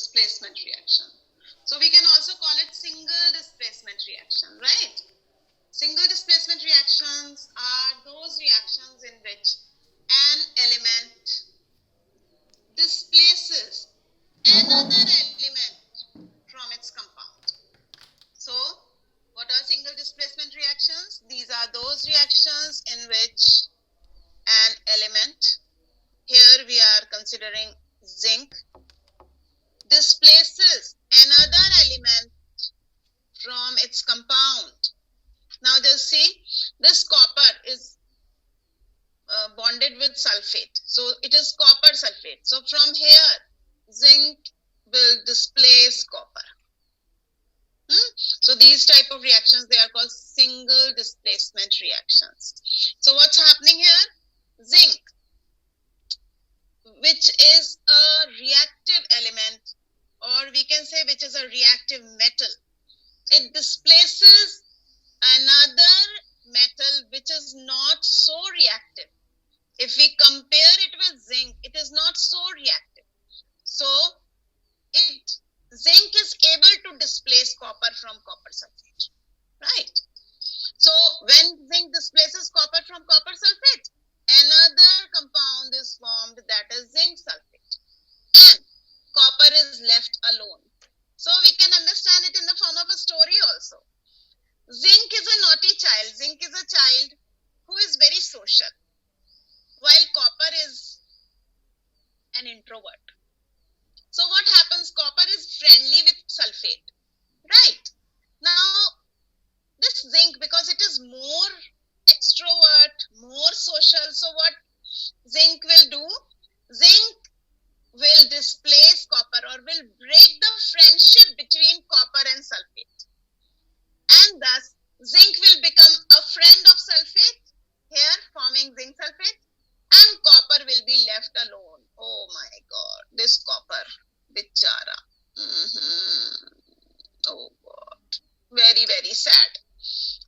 displacement reaction. So we can also call it single displacement reaction, right? Single displacement reactions are those reactions in which an element displaces another element from its compound. So, what are single displacement reactions? These are those reactions in which an element, here we are considering zinc, displaces another element from its compound. Now just see, this copper is bonded with sulfate. So it is copper sulfate. So from here, zinc will displace copper. So these type of reactions, they are called single displacement reactions. So what's happening here? Zinc, which is a reactive element, or we can say which is a reactive metal, it displaces another metal which is not so reactive. If we compare it with zinc, it is not so reactive. So zinc is able to displace copper from copper sulfate, right? So when zinc displaces copper from copper sulfate, another compound is formed, that is zinc sulfate, and copper is left alone. So we can understand it in the form of a story also. Zinc is a naughty child. Zinc is a child who is very social, while copper is an introvert. So what happens? Copper is friendly with sulfate, right? Now, this zinc, because it is more extrovert, more social, so what zinc will do? Zinc will displace copper, or will break the friendship between copper and sulfate. And thus, zinc will become a friend of sulfate, here forming zinc sulfate, and copper will be left alone. Oh my God, this copper, bichara. Oh God, very, very sad.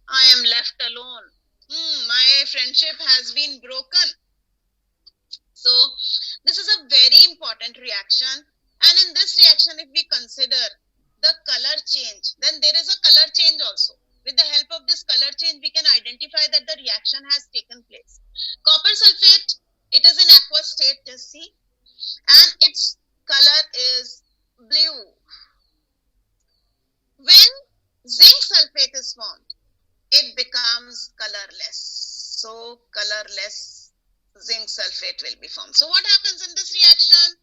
I am left alone. My friendship has been broken. So, this is a very important reaction. And in this reaction, if we consider the color change, then there is a color change also. With the help of this color change, we can identify that the reaction has taken place. Copper sulfate, it is in aqueous state, just see, and its color is blue. When zinc sulfate is formed, it becomes colorless. So colorless zinc sulfate will be formed. So what happens in this reaction?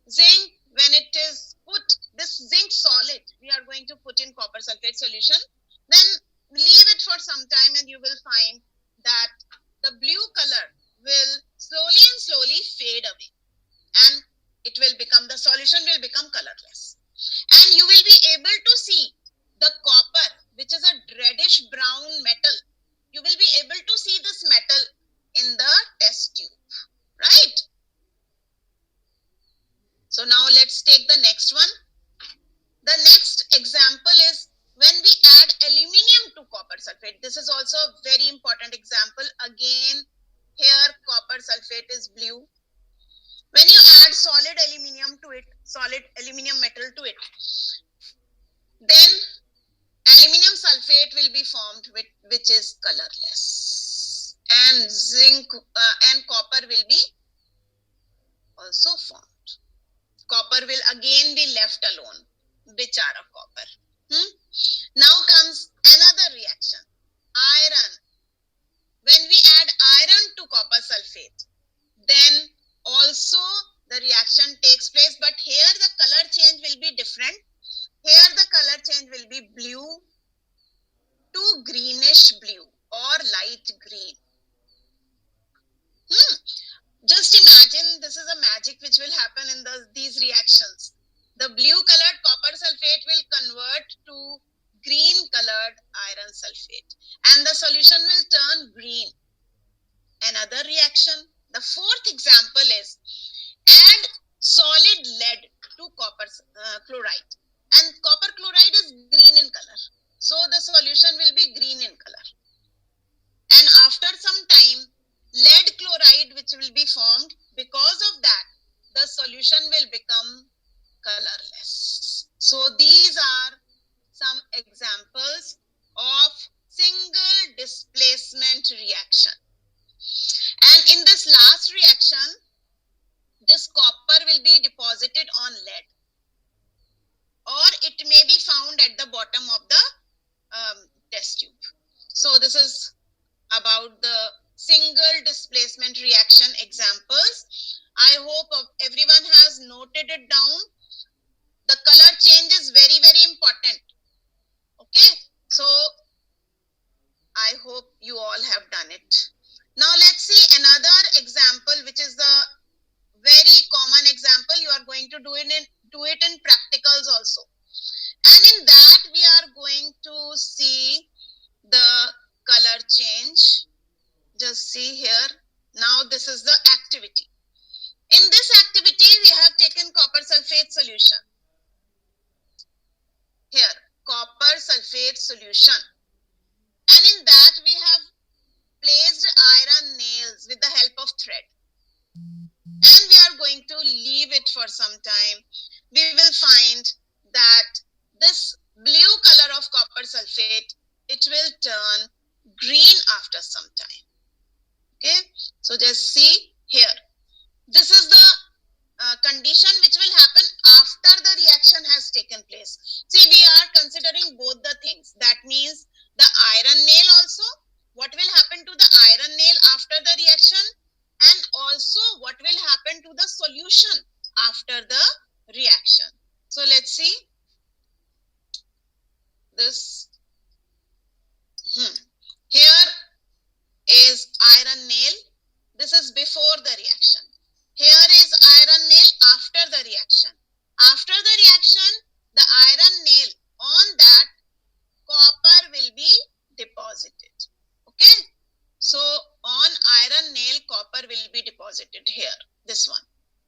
Zinc, when it is put, this zinc solid, we are going to put in copper sulfate solution, then leave it for some time and you will find that the blue color will slowly and slowly fade away, and it will become, the solution will become colorless. And you will be able to see the copper, which is a reddish brown metal. You will be able to see this metal in the test tube, right? So now let's take the next one. The next example is when we add aluminium to copper sulfate. This is also a very important example. Again, here copper sulfate is blue. When you add solid aluminium to it, solid aluminium metal to it, then aluminium sulfate will be formed, which is colorless, and zinc and copper will be also formed. Copper will again be left alone. Bichara copper. Now comes another reaction. Iron. When we add iron to copper sulfate, then also the reaction takes place, but here the color change will be different. Here the color change will be blue to greenish blue or light green. Just imagine, this is a magic which will happen in these reactions. The blue colored copper sulfate will convert to green colored iron sulfate, and the solution will turn green. Another reaction, the fourth example is add solid lead to copper chloride, and copper chloride is green in color. So the solution will be green in color. And after some time, lead chloride which will be formed. Because of that, the solution will become colorless. So these are some examples of single displacement reaction. And in this last reaction, this copper will be deposited on lead, or it may be found at the bottom of the test tube. So this is about the single displacement reaction examples. I hope everyone has noted it down. The color change is very, very important. Okay, so I hope you all have done it. Now let's see another example, which is the very common example. You are going to do it in practicals also. And in that, we are going to see the color change. Just see here. Now this is the activity. In this activity, we have taken copper sulfate solution. Here, copper sulfate solution. And in that, we have placed iron nails with the help of thread. And we are going to leave it for some time. We will find that this blue color of copper sulfate, it will turn green after some time. Okay, so just see here. This is the condition which will happen after the reaction has taken place. See, we are considering both the things. That means the iron nail also, what will happen to the iron nail after the reaction, and also what will happen to the solution after the reaction. So let's see this. Here is iron nail. This is before the reaction. Here is iron nail after the reaction. After the reaction, the iron nail on that copper will be deposited. Okay. So on iron nail, copper will be deposited here. This one.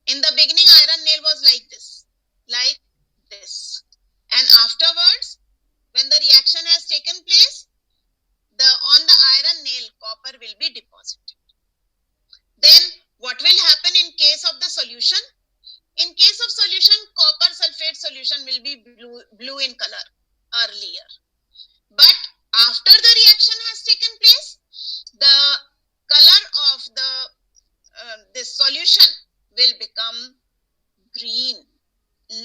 In the beginning, iron nail was like this. Like this. And afterwards, when the reaction has taken place, on the iron nail, copper will be deposited. Then what will happen in case of the solution? In case of solution, copper sulfate solution will be blue in color earlier. But after the reaction has taken place, the color of this solution will become green,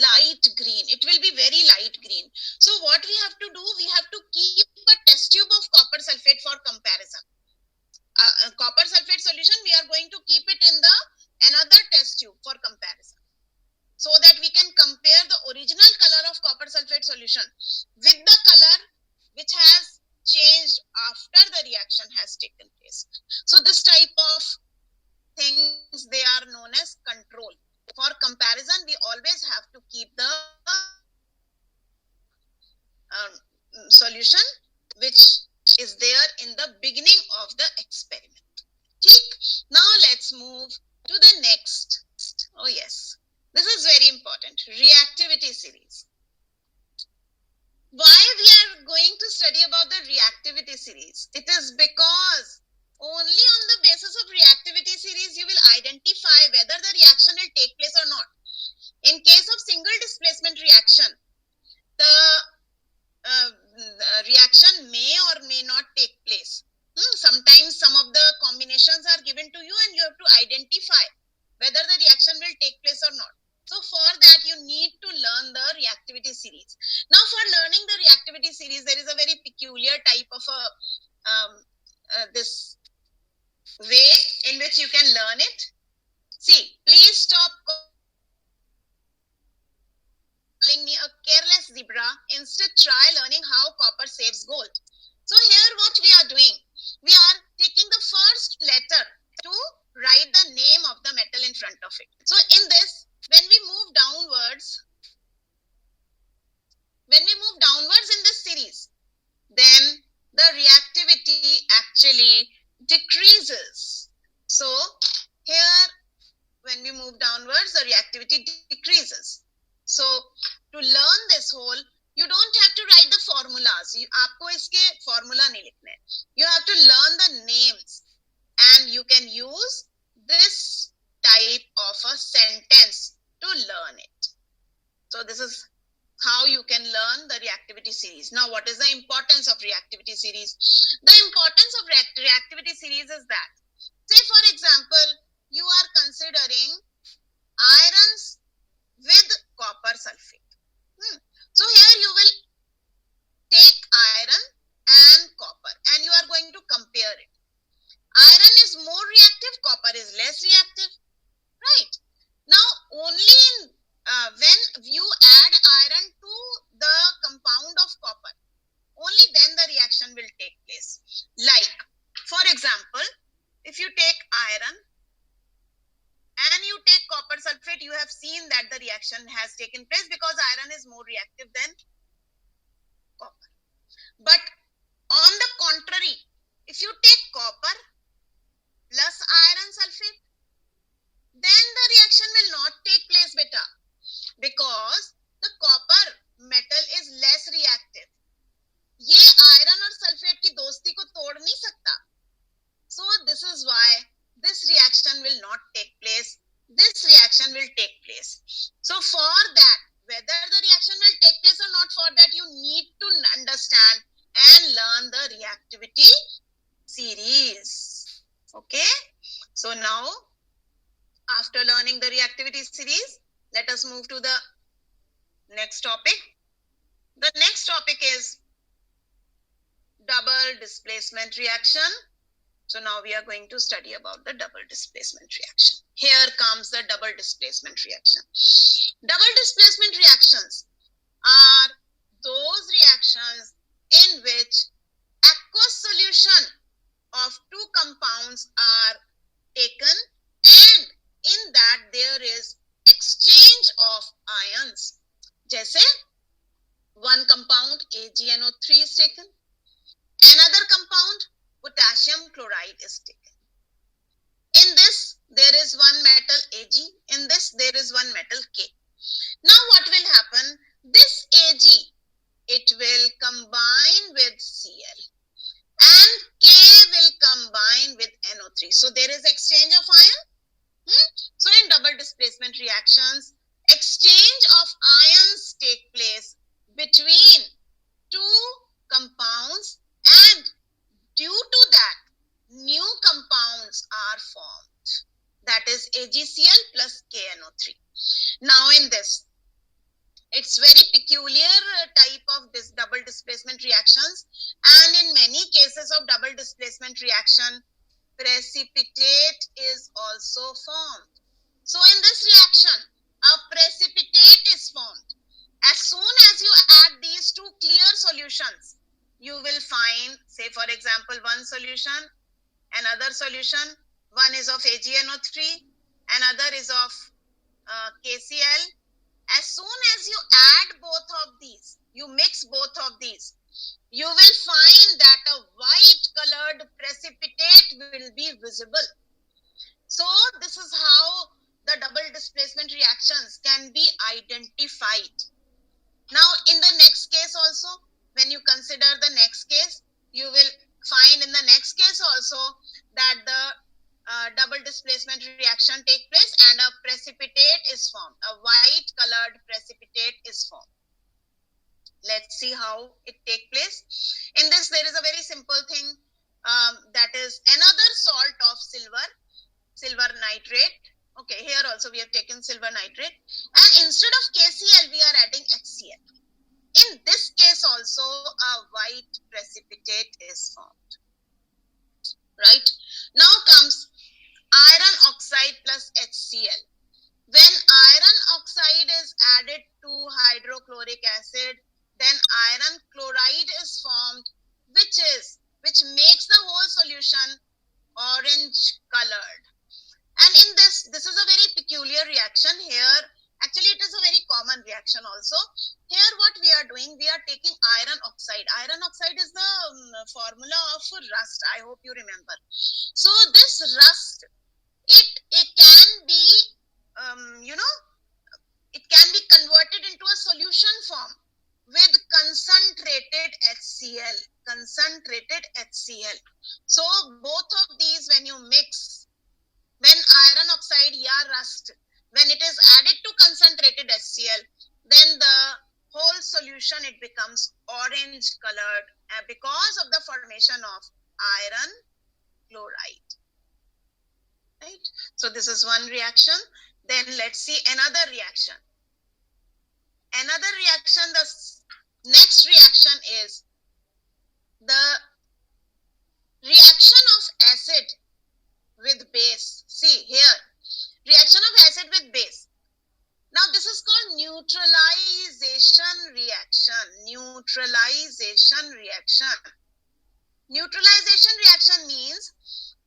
light green. It will be very light green. So what we have to do, we have to keep a test tube of copper sulfate for comparison. Copper sulfate solution, we are going to keep it in another test tube for comparison, so that we can compare the original color of copper sulfate solution with the color which has changed after the reaction has taken place. So this type of things, they are known as control. For comparison, we always have to keep the solution which is there in the beginning of the experiment. Now let's move to the next. Oh yes, this is very important. Reactivity series. Why we are going to study about the reactivity series? It is because only on the basis of reactivity series you will identify whether the reaction will take place or not. In case of single displacement reaction, the reaction may or may not take place. Sometimes some of the combinations are given to you and you have to identify whether the reaction will take place or not. So for that, you need to learn the reactivity series. Now for learning the reactivity series, there is a very peculiar type of this way in which you can learn it. See, please stop calling me a careless zebra. Instead, try learning how copper saves gold. So here what we are doing, we are taking the first letter to write the name of the metal in front of it. So in this, when we move downwards in this series, then the reactivity actually decreases. So here, when we move downwards, the reactivity decreases. So to learn this whole, you don't have to write the formulas. आपको इसके formula नहीं लिखने. You have to learn the names, and you can use this type of a sentence to learn it. So this is how you can learn the reactivity series. Now, what is the importance of reactivity series? The importance of reactivity series is that, say for example, you are considering irons with copper sulfate. So here you will take iron and copper and you are going to compare it. Iron is more reactive, copper is less reactive, right? Now, only when you add iron to the compound of copper, only then the reaction will take place. Like, for example, if you take iron and you take copper sulfate, you have seen that the reaction has taken place because iron is more reactive than copper. But on the contrary, if you take copper plus iron sulfate, then the reaction will not take place, beta, because the copper metal is less reactive. ये iron और sulfate की दोस्ती को तोड़ नहीं सकता. So this is why this reaction will not take place. This reaction will take place. So for that, whether the reaction will take place or not, for that you need to understand and learn the reactivity series. Okay. So now, after learning the reactivity series, let us move to the next topic. The next topic is double displacement reaction. So now we are going to study about the double displacement reaction. Here comes the double displacement reaction. Double displacement reactions are those reactions in which aqueous solution of two compounds are taken and in that there is exchange of ions. जैसे one compound AgNO3 is taken, another compound potassium chloride is taken. In this there is one metal Ag, in this there is one metal K. Now what will happen? This Ag, it will combine with Cl and K will combine with NO3. So there is exchange of ion. So in double displacement reactions, exchange of ions take place between two compounds and due to that, new compounds are formed. That is AgCl plus KNO3. Now in this, it's very peculiar type of this double displacement reactions, and in many cases of double displacement reaction, precipitate is also formed. So in this reaction, a precipitate is formed. As soon as you add these two clear solutions, you will find, say for example, one solution, another solution, one is of AgNO3, another is of KCl. As soon as you add both of these, you mix both of these, you will find that a white colored precipitate will be visible. So this is how the double displacement reactions can be identified. Now in the next case also, when you consider the next case, you will find in the next case also that the double displacement reaction take place and a precipitate is formed. A white colored precipitate is formed. Let's see how it take place. In this, there is a very simple thing, that is another salt of silver nitrate. Okay, here also we have taken silver nitrate, and instead of KCl, we are adding HCl. In this case also, a white precipitate is formed. Right? Now comes iron oxide plus HCl. When iron oxide is added to hydrochloric acid, then iron chloride is formed, which makes the whole solution orange colored. And in this is a very peculiar reaction here. Actually, it is a very common reaction also. Here what we are doing, we are taking iron oxide. Iron oxide is the formula of rust. I hope you remember. So this rust, it can be, it can be converted into a solution form with concentrated HCl. So both of these, when you mix, when iron oxide rust, when it is added to concentrated HCl, then the whole solution, it becomes orange colored because of the formation of iron chloride. Right? So this is one reaction. Then let's see another reaction. Another reaction, the next reaction is the reaction of acid with base. See here, reaction of acid with base. Now this is called neutralization reaction. Neutralization reaction. Neutralization reaction means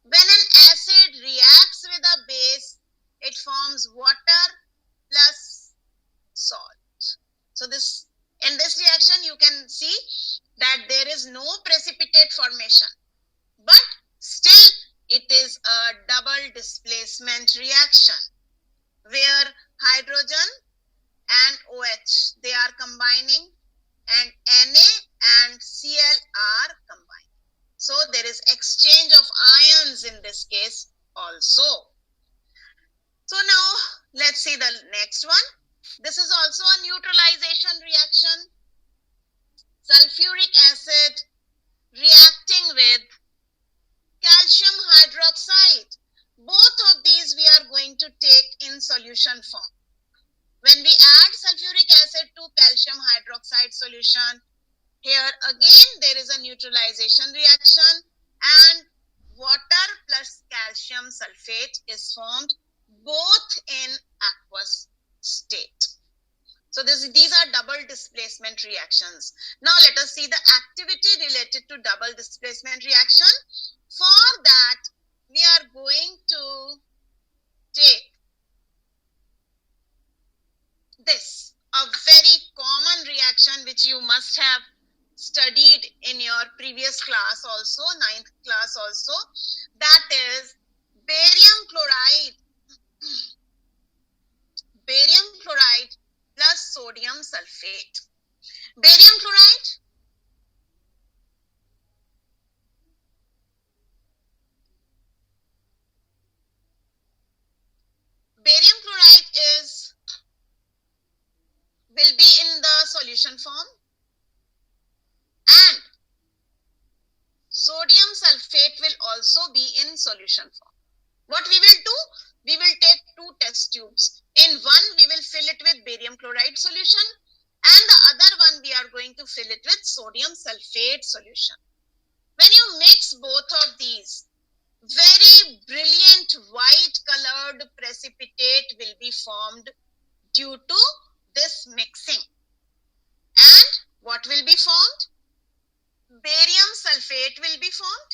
when an acid reacts with a base, it forms water plus salt. So in this reaction you can see that there is no precipitate formation, but still it is a double displacement reaction where hydrogen and OH, they are combining, and Na and Cl are combining. So there is exchange of ions in this case also. So now let's see the next one. This is also a neutralization reaction. Sulfuric acid reacting with calcium hydroxide. Both of these we are going to take in solution form. When we add sulfuric acid to calcium hydroxide solution, here again there is a neutralization reaction and water plus calcium sulfate is formed, both in aqueous state. So these are double displacement reactions. Now let us see the activity related to double displacement reaction. For that, we are going to take this, a very common reaction which you must have studied in your previous class also, 9th class also, that is barium chloride. Barium chloride plus sodium sulfate. Barium chloride, will be in the solution form, and sodium sulfate will also be in solution form. What we will do? We will take two test tubes. In one, we will fill it with barium chloride solution, and the other one we are going to fill it with sodium sulfate solution. When you mix both of these, very brilliant white colored precipitate will be formed due to this mixing. And what will be formed? Barium sulfate will be formed.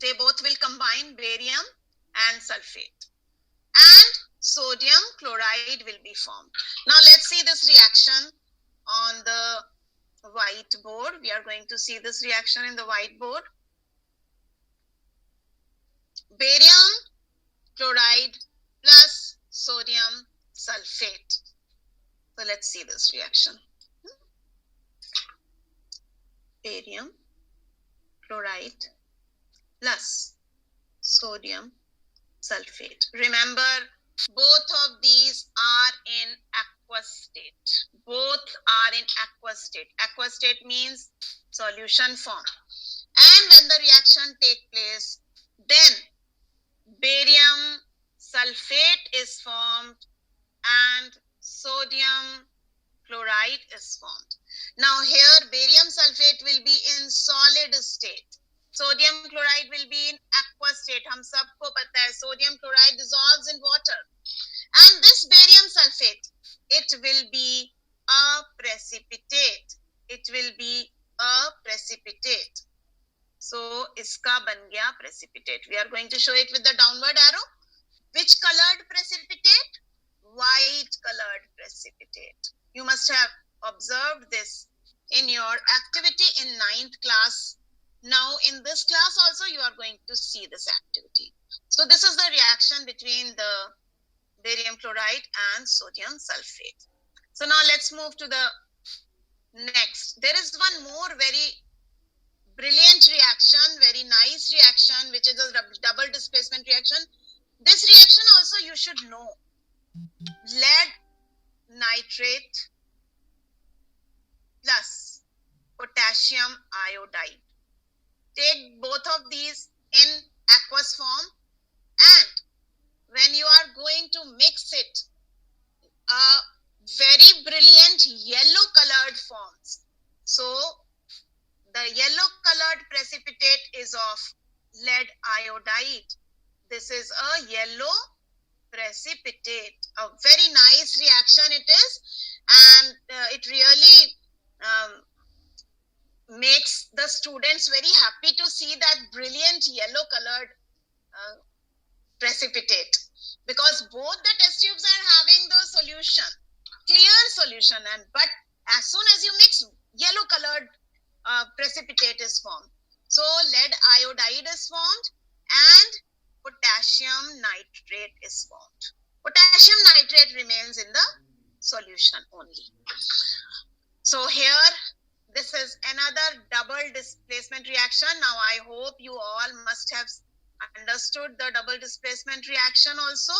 They both will combine, barium and sulfate. And sodium chloride will be formed. Now let's see this reaction on the whiteboard. We are going to see this reaction in the whiteboard. Barium chloride plus sodium sulfate. So let's see this reaction. Barium chloride plus sodium sulfate. Remember, both of these are in aqueous state. Both are in aqueous state. Aqueous state means solution form. And when the reaction takes place, then barium sulfate is formed and sodium chloride is formed. Now here barium sulfate will be in solid state. Sodium chloride will be in aqueous state. हम सबको पता है sodium chloride dissolves in water. And this barium sulfate, it will be a precipitate. It will be a precipitate. So इसका बन गया precipitate. We are going to show it with the downward arrow. Which colored precipitate? White colored precipitate. You must have observed this in your activity in 9th class. Now in this class also you are going to see this activity. So this is the reaction between the barium chloride and sodium sulfate. So now let's move to the next. There is one more very brilliant reaction, very nice reaction, which is a double displacement reaction. This reaction also you should know. Lead nitrate take both of these in aqueous form, and when you are going to mix it, a very brilliant yellow colored forms. So the yellow colored precipitate is of lead iodide. This is a yellow precipitate. A very nice reaction it is, and it really makes the students very happy to see that brilliant yellow colored precipitate, because both the test tubes are having the solution, clear solution, and but as soon as you mix, yellow colored precipitate is formed. So lead iodide is formed and potassium nitrate is formed. Potassium nitrate remains in the solution only. So here, this is another double displacement reaction. Now I hope you all must have understood the double displacement reaction also.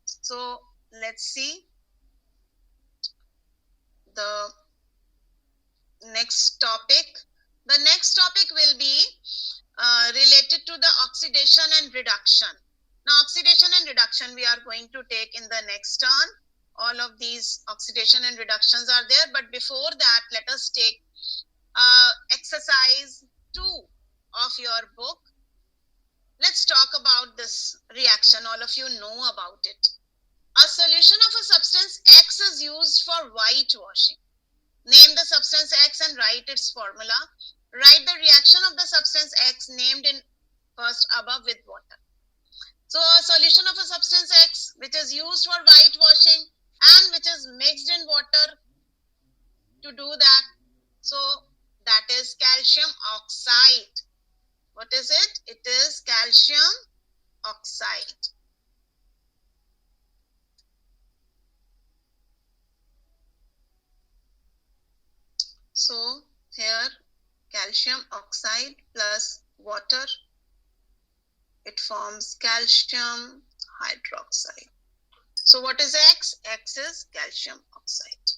So let's see the next topic. The next topic will be related to the oxidation and reduction. Now oxidation and reduction we are going to take in the next turn. All of these oxidation and reductions are there, but before that, let us take exercise 2 of your book. Let's talk about this reaction. All of you know about it. A solution of a substance X is used for whitewashing. Name the substance X and write its formula. Write the reaction of the substance X named in first above with water. So a solution of a substance X which is used for whitewashing and which is mixed in water to do that. So that is calcium oxide. What is it? It is calcium oxide. So here calcium oxide plus water, it forms calcium hydroxide. So what is X? X is calcium oxide.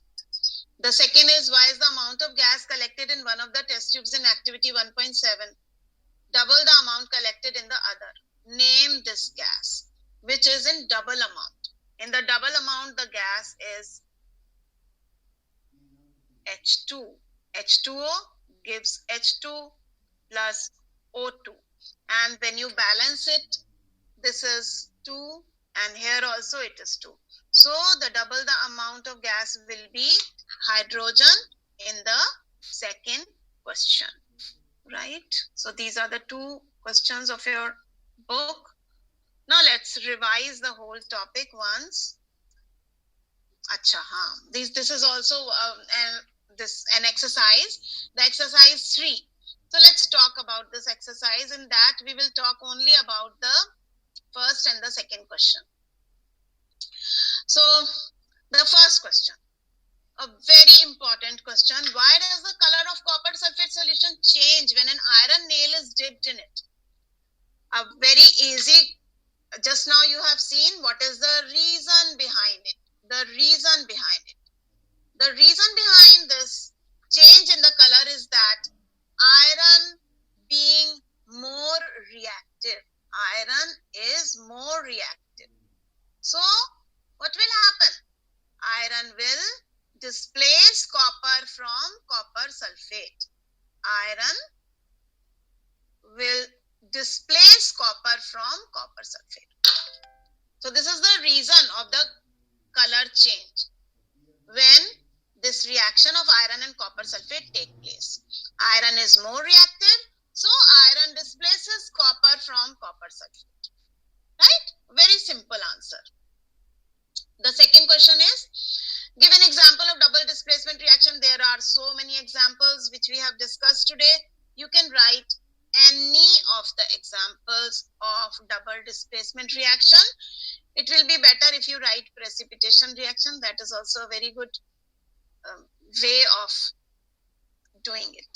The second is, why is the amount of gas collected in one of the test tubes in activity 1.7 double the amount collected in the other? Name this gas, which is in double amount. In the double amount, the gas is H2. H2O gives H2 plus O2. And when you balance it, this is 2 and here also it is 2. So the double the amount of gas will be hydrogen in the second question, right? So these are the 2 questions of your book. Now let's revise the whole topic once. Acha, this is also an exercise, the exercise 3. So let's talk about this exercise. In that we will talk only about the first and the second question. So the first question, a very important question. Why does the color of copper sulfate solution change when an iron nail is dipped in it? A very easy, just now you have seen what is the reason behind it. The reason behind it. The reason behind this change in the color is that iron being more reactive. Iron is more reactive. So what will happen? Iron will displace copper from copper sulfate. Iron will displace copper from copper sulfate. So this is the reason of the color change when this reaction of iron and copper sulfate take place. Iron is more reactive, so iron displaces copper from copper sulfate. Right? Very simple answer. The second question is, give an example of double displacement reaction. There are so many examples which we have discussed today. You can write any of the examples of double displacement reaction. It will be better if you write precipitation reaction. That is also a very good way of doing it.